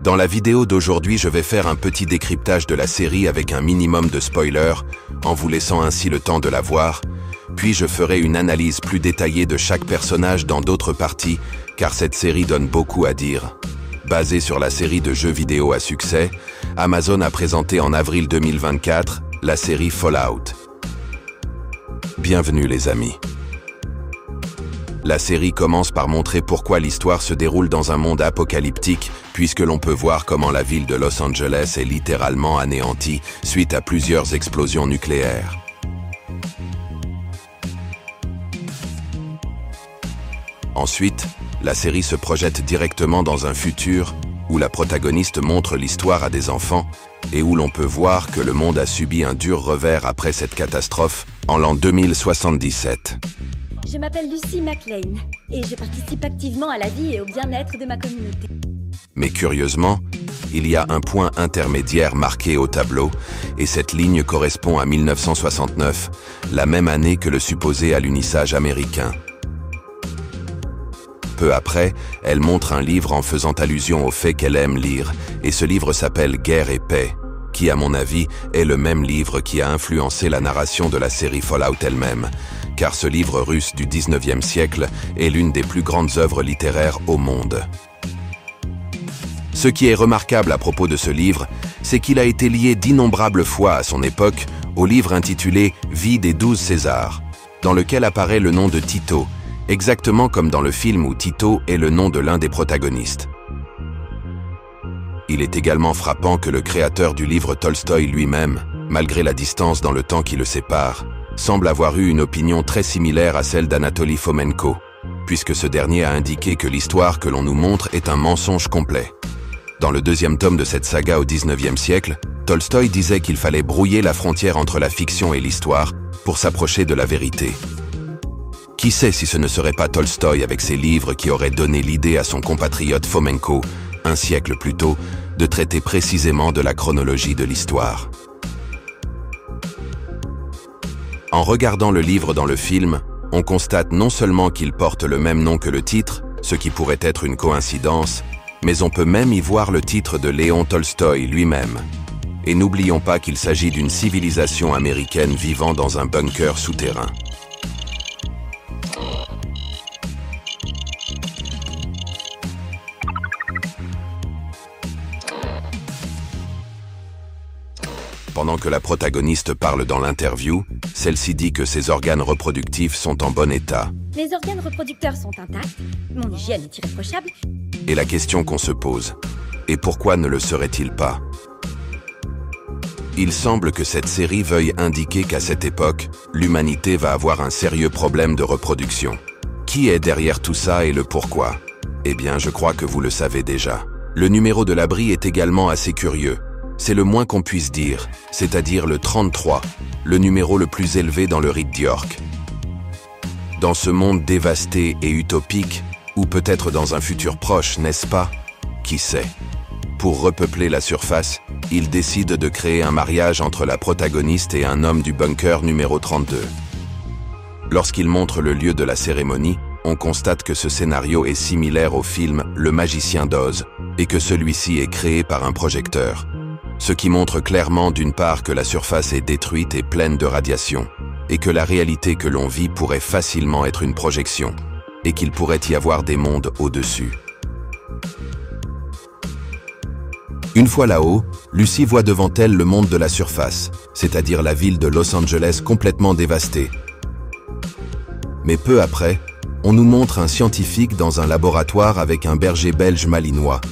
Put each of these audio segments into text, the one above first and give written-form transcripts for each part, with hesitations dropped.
Dans la vidéo d'aujourd'hui, je vais faire un petit décryptage de la série avec un minimum de spoilers, en vous laissant ainsi le temps de la voir, puis je ferai une analyse plus détaillée de chaque personnage dans d'autres parties, car cette série donne beaucoup à dire. Basée sur la série de jeux vidéo à succès, Amazon a présenté en avril 2024 la série Fallout. Bienvenue les amis. La série commence par montrer pourquoi l'histoire se déroule dans un monde apocalyptique, puisque l'on peut voir comment la ville de Los Angeles est littéralement anéantie suite à plusieurs explosions nucléaires. Ensuite, la série se projette directement dans un futur où la protagoniste montre l'histoire à des enfants et où l'on peut voir que le monde a subi un dur revers après cette catastrophe en l'an 2077. Je m'appelle Lucy McLean et je participe activement à la vie et au bien-être de ma communauté. Mais curieusement, il y a un point intermédiaire marqué au tableau et cette ligne correspond à 1969, la même année que le supposé alunissage américain. Peu après, elle montre un livre en faisant allusion au fait qu'elle aime lire, et ce livre s'appelle Guerre et paix, qui à mon avis est le même livre qui a influencé la narration de la série Fallout elle-même, car ce livre russe du 19e siècle est l'une des plus grandes œuvres littéraires au monde. Ce qui est remarquable à propos de ce livre, c'est qu'il a été lié d'innombrables fois à son époque au livre intitulé « Vie des 12 Césars », dans lequel apparaît le nom de Tito, exactement comme dans le film où Tito est le nom de l'un des protagonistes. Il est également frappant que le créateur du livre Tolstoï lui-même, malgré la distance dans le temps qui le sépare, semble avoir eu une opinion très similaire à celle d'Anatoly Fomenko, puisque ce dernier a indiqué que l'histoire que l'on nous montre est un mensonge complet. Dans le deuxième tome de cette saga au 19e siècle, Tolstoï disait qu'il fallait brouiller la frontière entre la fiction et l'histoire pour s'approcher de la vérité. Qui sait si ce ne serait pas Tolstoï avec ses livres qui aurait donné l'idée à son compatriote Fomenko, un siècle plus tôt, de traiter précisément de la chronologie de l'histoire. En regardant le livre dans le film, on constate non seulement qu'il porte le même nom que le titre, ce qui pourrait être une coïncidence, mais on peut même y voir le titre de Léon Tolstoï lui-même. Et n'oublions pas qu'il s'agit d'une civilisation américaine vivant dans un bunker souterrain. Pendant que la protagoniste parle dans l'interview, celle-ci dit que ses organes reproductifs sont en bon état. Les organes reproducteurs sont intacts, mon hygiène est irréprochable. Et la question qu'on se pose, et pourquoi ne le serait-il pas? Il semble que cette série veuille indiquer qu'à cette époque, l'humanité va avoir un sérieux problème de reproduction. Qui est derrière tout ça et le pourquoi? Eh bien, je crois que vous le savez déjà. Le numéro de l'abri est également assez curieux. C'est le moins qu'on puisse dire, c'est-à-dire le 33, le numéro le plus élevé dans le rite d'York. Dans ce monde dévasté et utopique, ou peut-être dans un futur proche, n'est-ce pas? Qui sait? Pour repeupler la surface, il décide de créer un mariage entre la protagoniste et un homme du bunker numéro 32. Lorsqu'il montre le lieu de la cérémonie, on constate que ce scénario est similaire au film Le Magicien d'Oz et que celui-ci est créé par un projecteur. Ce qui montre clairement d'une part que la surface est détruite et pleine de radiation, et que la réalité que l'on vit pourrait facilement être une projection, et qu'il pourrait y avoir des mondes au-dessus. Une fois là-haut, Lucy voit devant elle le monde de la surface, c'est-à-dire la ville de Los Angeles complètement dévastée. Mais peu après, on nous montre un scientifique dans un laboratoire avec un berger belge malinois,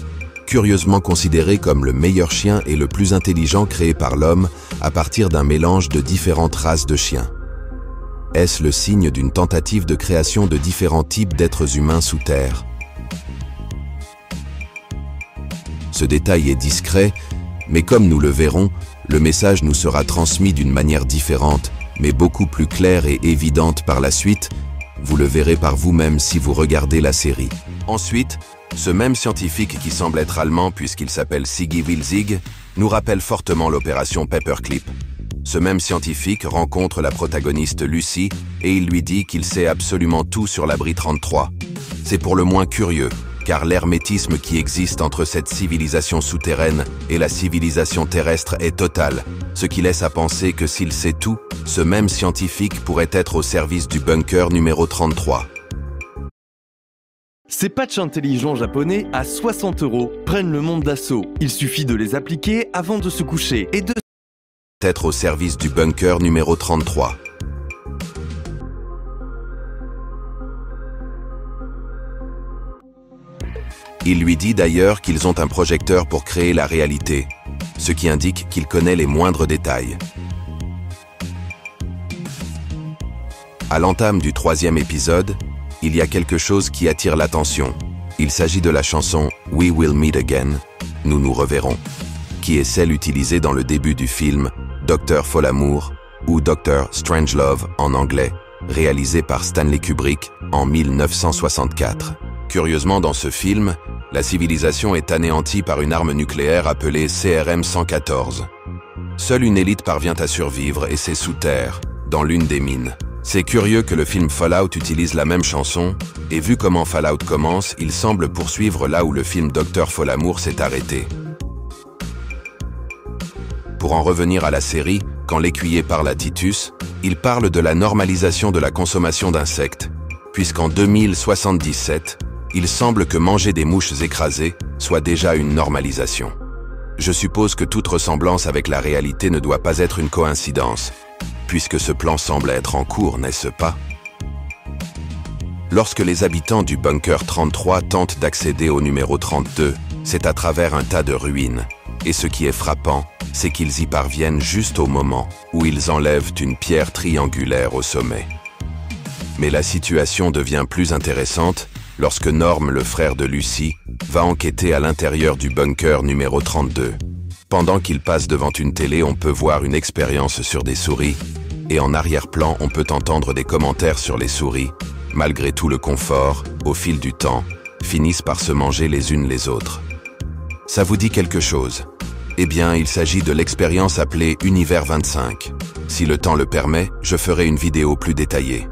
curieusement considéré comme le meilleur chien et le plus intelligent créé par l'homme à partir d'un mélange de différentes races de chiens. Est-ce le signe d'une tentative de création de différents types d'êtres humains sous terre? Ce détail est discret, mais comme nous le verrons, le message nous sera transmis d'une manière différente, mais beaucoup plus claire et évidente par la suite. Vous le verrez par vous-même si vous regardez la série. Ensuite, ce même scientifique qui semble être allemand puisqu'il s'appelle Siggi Wilzig nous rappelle fortement l'opération Paperclip. Ce même scientifique rencontre la protagoniste Lucy et il lui dit qu'il sait absolument tout sur l'abri 33. C'est pour le moins curieux, car l'hermétisme qui existe entre cette civilisation souterraine et la civilisation terrestre est total, ce qui laisse à penser que s'il sait tout, ce même scientifique pourrait être au service du bunker numéro 33. Ces patchs intelligents japonais à 60 € prennent le monde d'assaut. Il suffit de les appliquer avant de se coucher et de être au service du bunker numéro 33. Il lui dit d'ailleurs qu'ils ont un projecteur pour créer la réalité, ce qui indique qu'il connaît les moindres détails. À l'entame du 3e épisode, il y a quelque chose qui attire l'attention. Il s'agit de la chanson « We Will Meet Again », « Nous nous reverrons », qui est celle utilisée dans le début du film « Dr. Folamour » ou « Dr. Strangelove » en anglais, réalisé par Stanley Kubrick en 1964. Curieusement, dans ce film, la civilisation est anéantie par une arme nucléaire appelée CRM-114. Seule une élite parvient à survivre et c'est sous terre, dans l'une des mines. C'est curieux que le film Fallout utilise la même chanson, et vu comment Fallout commence, il semble poursuivre là où le film Dr. Folamour s'est arrêté. Pour en revenir à la série, quand l'écuyer parle à Titus, il parle de la normalisation de la consommation d'insectes, puisqu'en 2077, il semble que manger des mouches écrasées soit déjà une normalisation. Je suppose que toute ressemblance avec la réalité ne doit pas être une coïncidence, puisque ce plan semble être en cours, n'est-ce pas? Lorsque les habitants du bunker 33 tentent d'accéder au numéro 32, c'est à travers un tas de ruines. Et ce qui est frappant, c'est qu'ils y parviennent juste au moment où ils enlèvent une pierre triangulaire au sommet. Mais la situation devient plus intéressante lorsque Norm, le frère de Lucy, va enquêter à l'intérieur du bunker numéro 32. Pendant qu'il passe devant une télé, on peut voir une expérience sur des souris, et en arrière-plan, on peut entendre des commentaires sur les souris, malgré tout le confort, au fil du temps, finissent par se manger les unes les autres. Ça vous dit quelque chose? Eh bien, il s'agit de l'expérience appelée Univers 25. Si le temps le permet, je ferai une vidéo plus détaillée.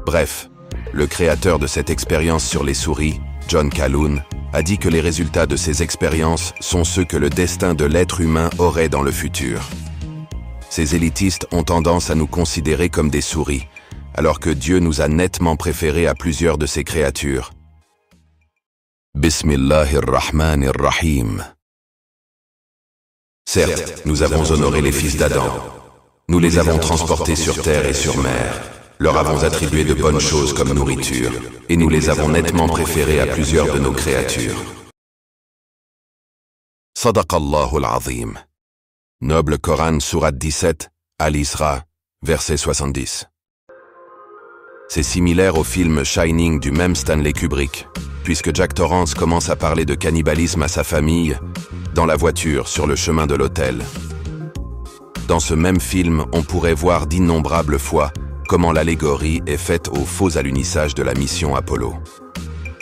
Bref, le créateur de cette expérience sur les souris, John Calhoun, a dit que les résultats de ces expériences sont ceux que le destin de l'être humain aurait dans le futur. Ces élitistes ont tendance à nous considérer comme des souris, alors que Dieu nous a nettement préférés à plusieurs de ces créatures. Bismillahirrahmanirrahim. Certes, nous avons honoré les fils d'Adam. Nous les avons transportés sur terre et sur mer, leur avons attribué de bonnes choses comme nourriture, et nous les avons nettement préférés à plusieurs de nos créatures. Sadaqallahu al-Azim. Noble Coran, sourate 17, Al-Isra, verset 70. C'est similaire au film Shining du même Stanley Kubrick, puisque Jack Torrance commence à parler de cannibalisme à sa famille, dans la voiture, sur le chemin de l'hôtel. Dans ce même film, on pourrait voir d'innombrables fois comment l'allégorie est faite au faux alunissage de la mission Apollo.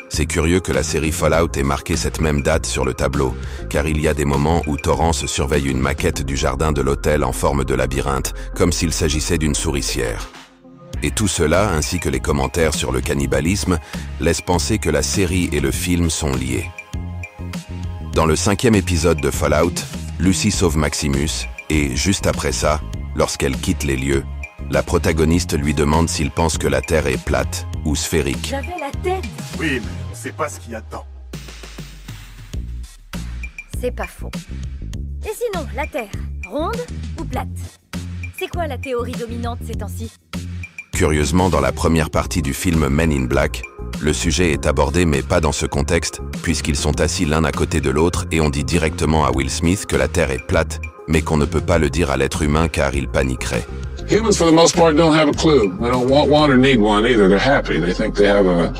C'est curieux que la série Fallout ait marqué cette même date sur le tableau, car il y a des moments où Torrance surveille une maquette du jardin de l'hôtel en forme de labyrinthe, comme s'il s'agissait d'une souricière. Et tout cela, ainsi que les commentaires sur le cannibalisme, laissent penser que la série et le film sont liés. Dans le 5e épisode de Fallout, Lucy sauve Maximus, et juste après ça, lorsqu'elle quitte les lieux, la protagoniste lui demande s'il pense que la Terre est plate ou sphérique. J'avais la tête. Oui, mais on sait pas ce qu'il y a dedans. C'est pas faux. Et sinon, la Terre, ronde ou plate? C'est quoi la théorie dominante ces temps-ci? Curieusement, dans la première partie du film Men in Black, le sujet est abordé mais pas dans ce contexte, puisqu'ils sont assis l'un à côté de l'autre et on dit directement à Will Smith que la Terre est plate, mais qu'on ne peut pas le dire à l'être humain car il paniquerait. Humans, for the most part, don't have a clue. They don't want one or need one either. They're happy. They think they have a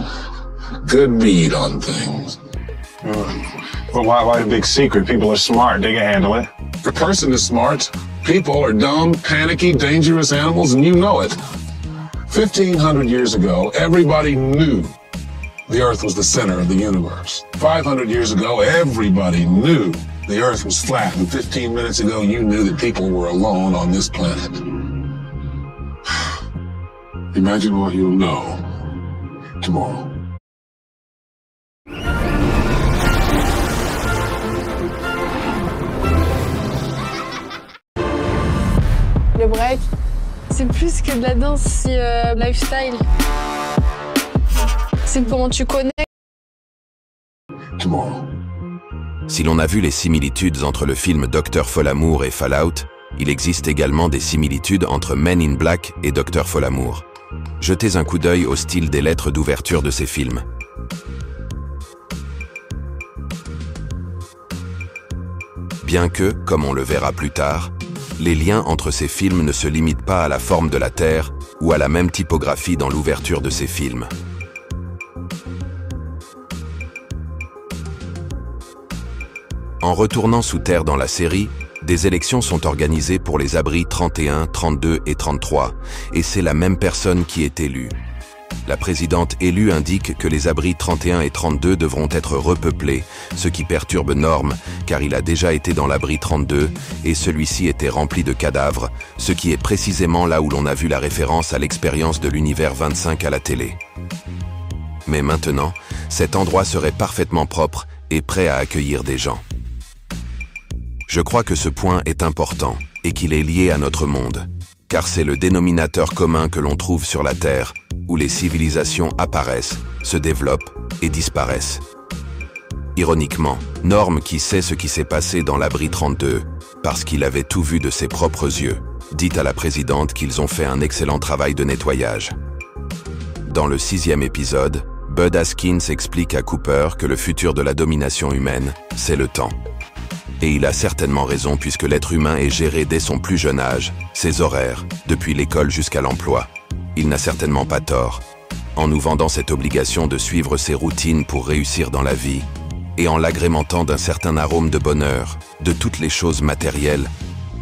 good bead on things. But why the big secret? People are smart. They can handle it. The person is smart. People are dumb, panicky, dangerous animals, and you know it. 1,500 years ago, everybody knew the Earth was the center of the universe. 500 years ago, everybody knew the Earth was flat. And 15 minutes ago, you knew that people were alone on this planet. Imagine what you'll know tomorrow. C'est plus que de la danse, c'est lifestyle. C'est comment tu connais. Tomorrow. Si l'on a vu les similitudes entre le film Dr. Folamour et Fallout, il existe également des similitudes entre Men in Black et Dr. Folamour. Jetez un coup d'œil au style des lettres d'ouverture de ces films. Bien que, comme on le verra plus tard, les liens entre ces films ne se limitent pas à la forme de la Terre ou à la même typographie dans l'ouverture de ces films. En retournant sous terre dans la série, des élections sont organisées pour les abris 31, 32 et 33, et c'est la même personne qui est élue. La présidente élue indique que les abris 31 et 32 devront être repeuplés, ce qui perturbe Norm, car il a déjà été dans l'abri 32, et celui-ci était rempli de cadavres, ce qui est précisément là où l'on a vu la référence à l'expérience de l'univers 25 à la télé. Mais maintenant, cet endroit serait parfaitement propre et prêt à accueillir des gens. Je crois que ce point est important et qu'il est lié à notre monde, car c'est le dénominateur commun que l'on trouve sur la Terre, où les civilisations apparaissent, se développent et disparaissent. Ironiquement, Norm, qui sait ce qui s'est passé dans l'abri 32, parce qu'il avait tout vu de ses propres yeux, dit à la présidente qu'ils ont fait un excellent travail de nettoyage. Dans le 6e épisode, Bud Haskins explique à Cooper que le futur de la domination humaine, c'est le temps. Et il a certainement raison puisque l'être humain est géré dès son plus jeune âge, ses horaires, depuis l'école jusqu'à l'emploi. Il n'a certainement pas tort. En nous vendant cette obligation de suivre ses routines pour réussir dans la vie, et en l'agrémentant d'un certain arôme de bonheur, de toutes les choses matérielles,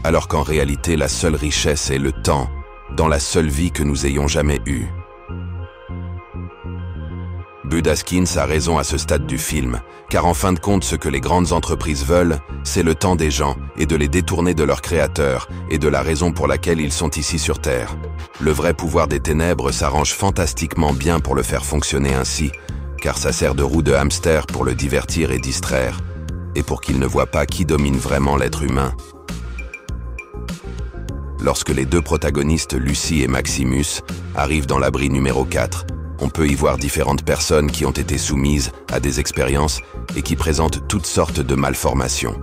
alors qu'en réalité la seule richesse est le temps, dans la seule vie que nous ayons jamais eue. Bud Haskins a raison à ce stade du film, car en fin de compte, ce que les grandes entreprises veulent, c'est le temps des gens et de les détourner de leurs créateurs et de la raison pour laquelle ils sont ici sur Terre. Le vrai pouvoir des ténèbres s'arrange fantastiquement bien pour le faire fonctionner ainsi, car ça sert de roue de hamster pour le divertir et distraire, et pour qu'il ne voit pas qui domine vraiment l'être humain. Lorsque les deux protagonistes, Lucy et Maximus, arrivent dans l'abri numéro 4, on peut y voir différentes personnes qui ont été soumises à des expériences et qui présentent toutes sortes de malformations.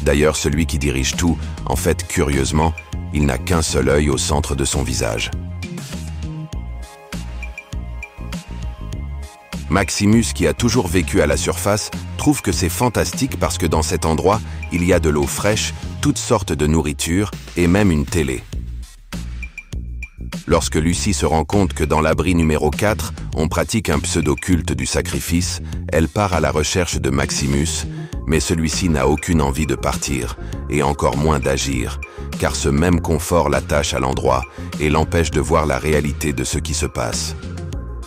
D'ailleurs, celui qui dirige tout, en fait, curieusement, il n'a qu'un seul œil au centre de son visage. Maximus, qui a toujours vécu à la surface, trouve que c'est fantastique parce que dans cet endroit, il y a de l'eau fraîche, toutes sortes de nourriture et même une télé. Lorsque Lucy se rend compte que dans l'abri numéro 4, on pratique un pseudo-culte du sacrifice, elle part à la recherche de Maximus, mais celui-ci n'a aucune envie de partir, et encore moins d'agir, car ce même confort l'attache à l'endroit et l'empêche de voir la réalité de ce qui se passe.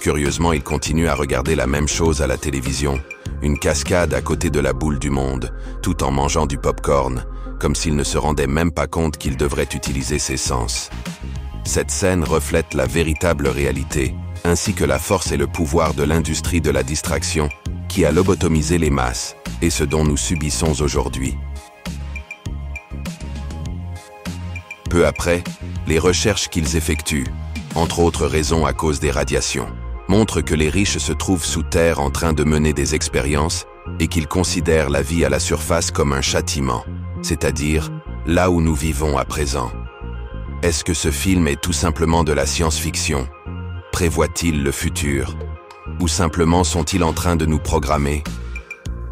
Curieusement, il continue à regarder la même chose à la télévision, une cascade à côté de la boule du monde, tout en mangeant du pop-corn, comme s'il ne se rendait même pas compte qu'il devrait utiliser ses sens. Cette scène reflète la véritable réalité, ainsi que la force et le pouvoir de l'industrie de la distraction, qui a lobotomisé les masses, et ce dont nous subissons aujourd'hui. Peu après, les recherches qu'ils effectuent, entre autres raisons à cause des radiations, montrent que les riches se trouvent sous terre en train de mener des expériences et qu'ils considèrent la vie à la surface comme un châtiment, c'est-à-dire là où nous vivons à présent. Est-ce que ce film est tout simplement de la science-fiction? Prévoit-il le futur? Ou simplement sont-ils en train de nous programmer?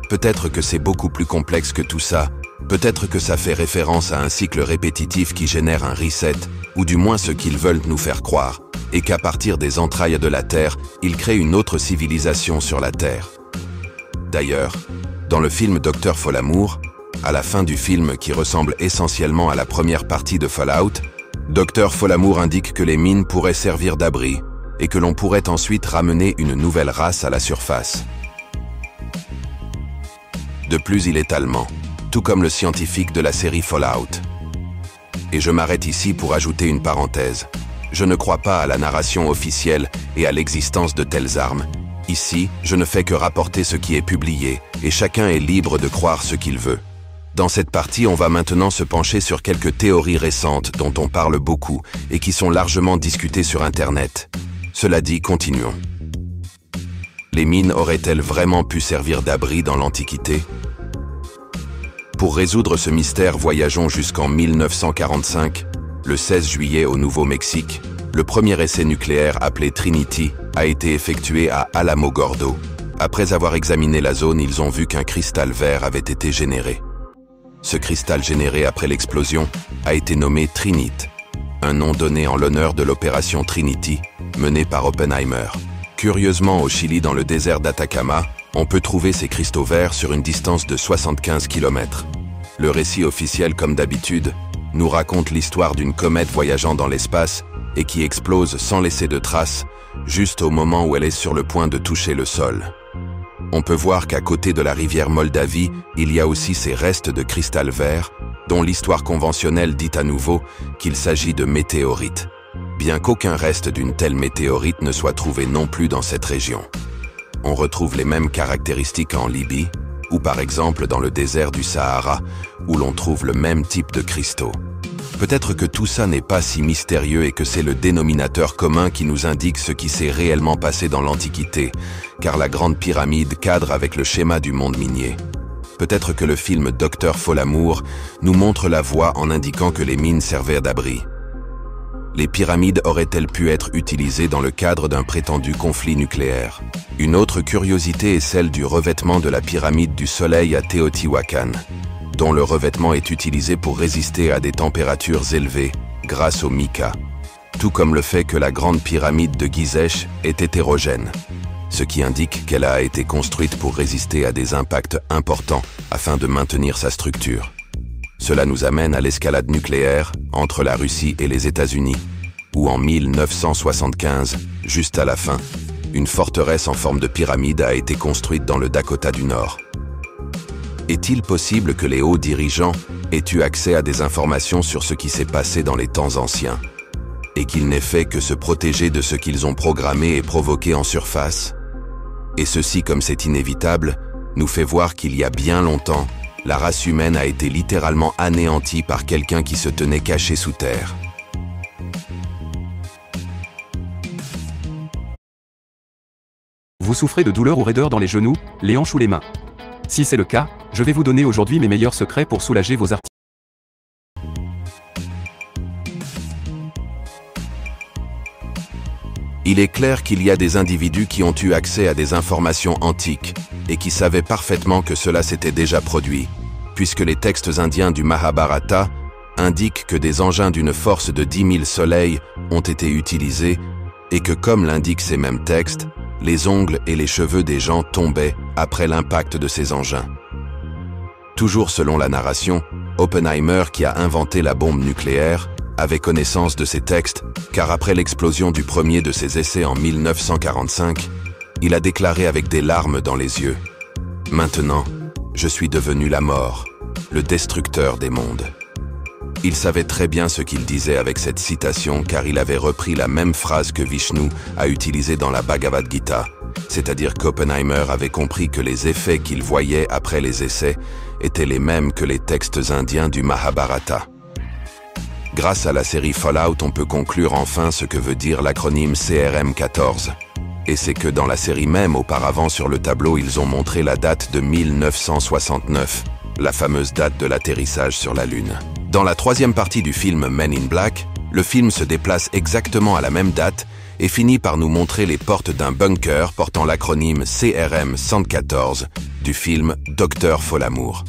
Peut-être que c'est beaucoup plus complexe que tout ça. Peut-être que ça fait référence à un cycle répétitif qui génère un reset, ou du moins ce qu'ils veulent nous faire croire, et qu'à partir des entrailles de la Terre, ils créent une autre civilisation sur la Terre. D'ailleurs, dans le film Dr. Folamour, à la fin du film qui ressemble essentiellement à la première partie de Fallout, Dr. Folamour indique que les mines pourraient servir d'abri, et que l'on pourrait ensuite ramener une nouvelle race à la surface. De plus, il est allemand, tout comme le scientifique de la série Fallout. Et je m'arrête ici pour ajouter une parenthèse. Je ne crois pas à la narration officielle et à l'existence de telles armes, Ici, je ne fais que rapporter ce qui est publié, et chacun est libre de croire ce qu'il veut. Dans cette partie, on va maintenant se pencher sur quelques théories récentes dont on parle beaucoup et qui sont largement discutées sur Internet. Cela dit, continuons. Les mines auraient-elles vraiment pu servir d'abri dans l'Antiquité? Pour résoudre ce mystère, voyageons jusqu'en 1945, le 16 juillet au Nouveau-Mexique. Le premier essai nucléaire appelé Trinity a été effectué à Alamogordo. Après avoir examiné la zone, ils ont vu qu'un cristal vert avait été généré. Ce cristal généré après l'explosion a été nommé Trinite, un nom donné en l'honneur de l'opération Trinity menée par Oppenheimer. Curieusement, au Chili, dans le désert d'Atacama, on peut trouver ces cristaux verts sur une distance de 75 km. Le récit officiel, comme d'habitude, nous raconte l'histoire d'une comète voyageant dans l'espace et qui explose sans laisser de traces, juste au moment où elle est sur le point de toucher le sol. On peut voir qu'à côté de la rivière Moldavie, il y a aussi ces restes de cristal vert, dont l'histoire conventionnelle dit à nouveau qu'il s'agit de météorites, bien qu'aucun reste d'une telle météorite ne soit trouvé non plus dans cette région. On retrouve les mêmes caractéristiques en Libye, ou par exemple dans le désert du Sahara, où l'on trouve le même type de cristaux. Peut-être que tout ça n'est pas si mystérieux et que c'est le dénominateur commun qui nous indique ce qui s'est réellement passé dans l'Antiquité, car la Grande Pyramide cadre avec le schéma du monde minier. Peut-être que le film Dr Folamour nous montre la voie en indiquant que les mines servaient d'abri. Les pyramides auraient-elles pu être utilisées dans le cadre d'un prétendu conflit nucléaire? Une autre curiosité est celle du revêtement de la pyramide du Soleil à Teotihuacan, dont le revêtement est utilisé pour résister à des températures élevées grâce au mica, tout comme le fait que la grande pyramide de Gizeh est hétérogène, ce qui indique qu'elle a été construite pour résister à des impacts importants afin de maintenir sa structure. Cela nous amène à l'escalade nucléaire entre la Russie et les États-Unis, où en 1975, juste à la fin, une forteresse en forme de pyramide a été construite dans le Dakota du Nord. Est-il possible que les hauts dirigeants aient eu accès à des informations sur ce qui s'est passé dans les temps anciens, et qu'ils n'aient fait que se protéger de ce qu'ils ont programmé et provoqué en surface? Et ceci, comme c'est inévitable, nous fait voir qu'il y a bien longtemps, la race humaine a été littéralement anéantie par quelqu'un qui se tenait caché sous terre. Vous souffrez de douleurs ou raideurs dans les genoux, les hanches ou les mains? Si c'est le cas, je vais vous donner aujourd'hui mes meilleurs secrets pour soulager vos articulations. Il est clair qu'il y a des individus qui ont eu accès à des informations antiques et qui savaient parfaitement que cela s'était déjà produit, puisque les textes indiens du Mahabharata indiquent que des engins d'une force de 10 000 soleils ont été utilisés et que, comme l'indiquent ces mêmes textes, les ongles et les cheveux des gens tombaient après l'impact de ces engins. Toujours selon la narration, Oppenheimer, qui a inventé la bombe nucléaire, avait connaissance de ces textes, car après l'explosion du premier de ses essais en 1945, il a déclaré avec des larmes dans les yeux « Maintenant, je suis devenu la mort, le destructeur des mondes ». Il savait très bien ce qu'il disait avec cette citation, car il avait repris la même phrase que Vishnu a utilisée dans la Bhagavad Gita, c'est-à-dire qu'Oppenheimer avait compris que les effets qu'il voyait après les essais étaient les mêmes que les textes indiens du Mahabharata. Grâce à la série Fallout, on peut conclure enfin ce que veut dire l'acronyme CRM-14. Et c'est que dans la série même, auparavant sur le tableau, ils ont montré la date de 1969, la fameuse date de l'atterrissage sur la Lune. Dans la troisième partie du film Men in Black, le film se déplace exactement à la même date et finit par nous montrer les portes d'un bunker portant l'acronyme CRM-114 du film Dr Folamour.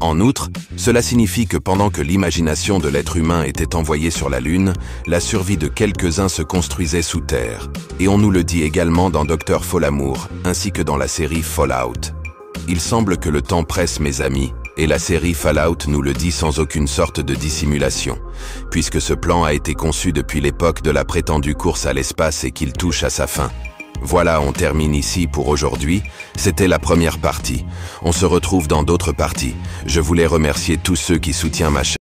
En outre, cela signifie que pendant que l'imagination de l'être humain était envoyée sur la Lune, la survie de quelques-uns se construisait sous terre. Et on nous le dit également dans Dr Folamour, ainsi que dans la série Fallout. Il semble que le temps presse, mes amis, et la série Fallout nous le dit sans aucune sorte de dissimulation, puisque ce plan a été conçu depuis l'époque de la prétendue course à l'espace et qu'il touche à sa fin. Voilà, on termine ici pour aujourd'hui. C'était la première partie. On se retrouve dans d'autres parties. Je voulais remercier tous ceux qui soutiennent ma chaîne.